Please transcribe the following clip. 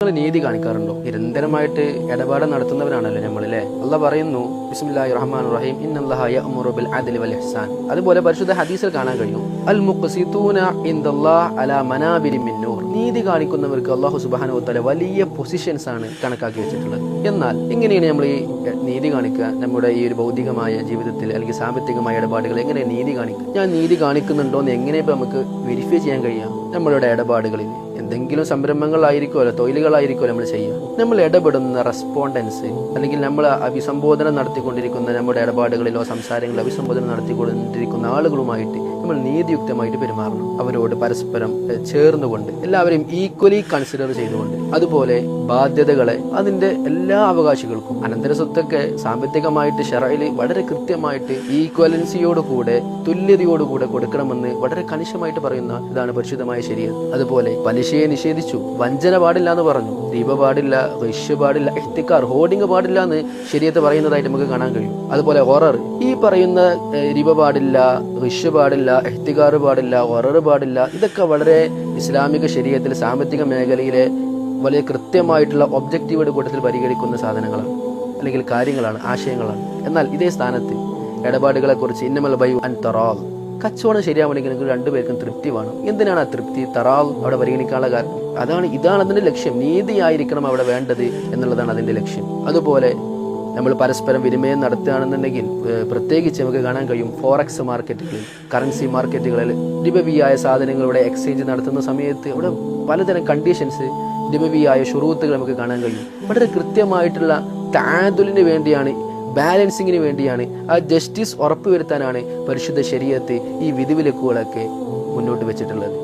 നിങ്ങൾ നീതി കാണിക്കാറുണ്ടോ? നിരന്തരമായിട്ട് ഇടപാട് നടത്തുന്നവരാണല്ലോ നമ്മളല്ലേ. അള്ളാഹ് പറയുന്നു ബിസ്മില്ലാഹിർ റഹ്മാനിർ റഹീം ഇന്നല്ലാഹ യഅ്മുറു ബിൽ അദ്ലി വൽ ഇഹ്സാൻ. അതുപോലെ പരിശുദ്ധ ഹദീസിൽ കാണാൻ കഴിയും അൽ മുഖ്സിതൂന ഇൻദല്ലാഹ് അലാ മനാബിരി മിൻ നൂർ. നീതി കാണിക്കുന്നവർക്ക് അല്ലാഹു സുബ്ഹാനഹു വ തആല വലിയ പൊസിഷൻസ് ആണ് കണക്കാക്കി വെച്ചിട്ടുള്ളത്. എന്നാൽ എങ്ങനെയാണ് നമ്മൾ ഈ നീതി കാണിക്കുക? നമ്മുടെ ഈ ഒരു ഭൗതികമായ ജീവിതത്തിൽ അല്ലെങ്കിൽ സാമ്പത്തികമായ ഇടപാടുകൾ എങ്ങനെ നീതി കാണിക്കുക? ഞാൻ നീതി കാണിക്കുന്നുണ്ടോ എന്ന് എങ്ങനെ നമുക്ക് വെരിഫൈ ചെയ്യാൻ കഴിയാം? നമ്മളുടെ ഇടപാടുകളിൽ എന്തെങ്കിലും സംരംഭങ്ങളായിരിക്കുമല്ലോ, തൊഴിലുകളായിരിക്കുമല്ലോ നമ്മൾ ചെയ്യുക. നമ്മൾ ഇടപെടുന്ന റെസ്പോണ്ടൻസ് അല്ലെങ്കിൽ നമ്മൾ അഭിസംബോധന നടത്തിക്കൊണ്ടിരിക്കുന്ന നമ്മുടെ ഇടപാടുകളിലോ സംസാരങ്ങളിലോ അഭിസംബോധന നടത്തിക്കൊണ്ടിരിക്കുന്ന ആളുകളുമായിട്ട് നമ്മൾ നീതിയുക്തമായിട്ട് പെരുമാറണം. അവരോട് പരസ്പരം ചേർന്നുകൊണ്ട് എല്ലാവരെയും ഈക്വലി കൺസിഡർ ചെയ്തുകൊണ്ട്, അതുപോലെ ബാധ്യതകളെ അതിന്റെ എല്ലാ അവകാശികൾക്കും അനന്തര സ്വത്തൊക്കെ സാമ്പത്തികമായിട്ട് ശറഇൽ വളരെ കൃത്യമായിട്ട് ഈക്വലൻസിയോടുകൂടെ തുല്യതയോടുകൂടെ കൊടുക്കണമെന്ന് വളരെ കണിശമായിട്ട് പറയുന്ന ഇതാണ് പരിശുദ്ധമായ ശരീഅത്ത്. അതുപോലെ പലിശയെ നിഷേധിച്ചു, വഞ്ചന പാടില്ല എന്ന് പറഞ്ഞു, റിബ പാടില്ല, റിഷ് പാടില്ല, ഇഹ്തിക്കാർ ഹോർഡിംഗ് പാടില്ല എന്ന് ശരീഅത്ത് പറയുന്നതായിട്ട് നമുക്ക് കാണാൻ കഴിയും. അതുപോലെ ഹൊറർ, ഈ പറയുന്ന റിബ പാടില്ല, റിഷ് പാടില്ല, ഇഹ്തിക്കാർ പാടില്ല, ഹൊറർ പാടില്ല, ഇതൊക്കെ വളരെ ഇസ്ലാമിക ശരീഅത്തിൽ സാമ്പത്തിക മേഖലയിലെ വലിയ കൃത്യമായിട്ടുള്ള ഒബ്ജക്റ്റീവ് കൂട്ടത്തിൽ പരിഗണിക്കുന്ന സാധനങ്ങളാണ് അല്ലെങ്കിൽ കാര്യങ്ങളാണ്, ആശയങ്ങളാണ്. എന്നാൽ ഇതേ സ്ഥാനത്ത് ഇടപാടുകളെ കുറിച്ച് ഇന്നമൽ ബൈഉ അൻ തറാദ്, കച്ചവടം ശരിയാവണമെങ്കിൽ നിങ്ങൾക്ക് രണ്ടുപേർക്കും തൃപ്തി വേണം. എന്തിനാണ് ആ തൃപ്തി? തറാദ് അവിടെ പരിഗണിക്കാനുള്ള കാരണം ഇതാണ് അതിന്റെ ലക്ഷ്യം. നീതിയായിരിക്കണം അവിടെ വേണ്ടത് എന്നുള്ളതാണ് അതിന്റെ ലക്ഷ്യം. അതുപോലെ നമ്മൾ പരസ്പരം വിനിമയം നടത്തുകയാണെന്നുണ്ടെങ്കിൽ പ്രത്യേകിച്ച് നമുക്ക് കാണാൻ കഴിയും ഫോറക്സ് മാർക്കറ്റുകളിൽ, കറൻസി മാർക്കറ്റുകളിൽ റിബവിയായ സാധനങ്ങളുടെ എക്സ്ചേഞ്ച് നടത്തുന്ന സമയത്ത് അവിടെ പലതരം കണ്ടീഷൻസ്, റിബവിയായ ഷുറൂത്തുകൾ നമുക്ക് കാണാൻ കഴിയും. വളരെ കൃത്യമായിട്ടുള്ള തആദുലിന് വേണ്ടിയാണ്, ബാലൻസിങ്ങിന് വേണ്ടിയാണ്, ആ ജസ്റ്റിസ് ഉറപ്പുവരുത്താനാണ് പരിശുദ്ധ ശരീഅത്ത് ഈ വിധിവിലക്കുകളൊക്കെ മുന്നോട്ട് വെച്ചിട്ടുള്ളത്.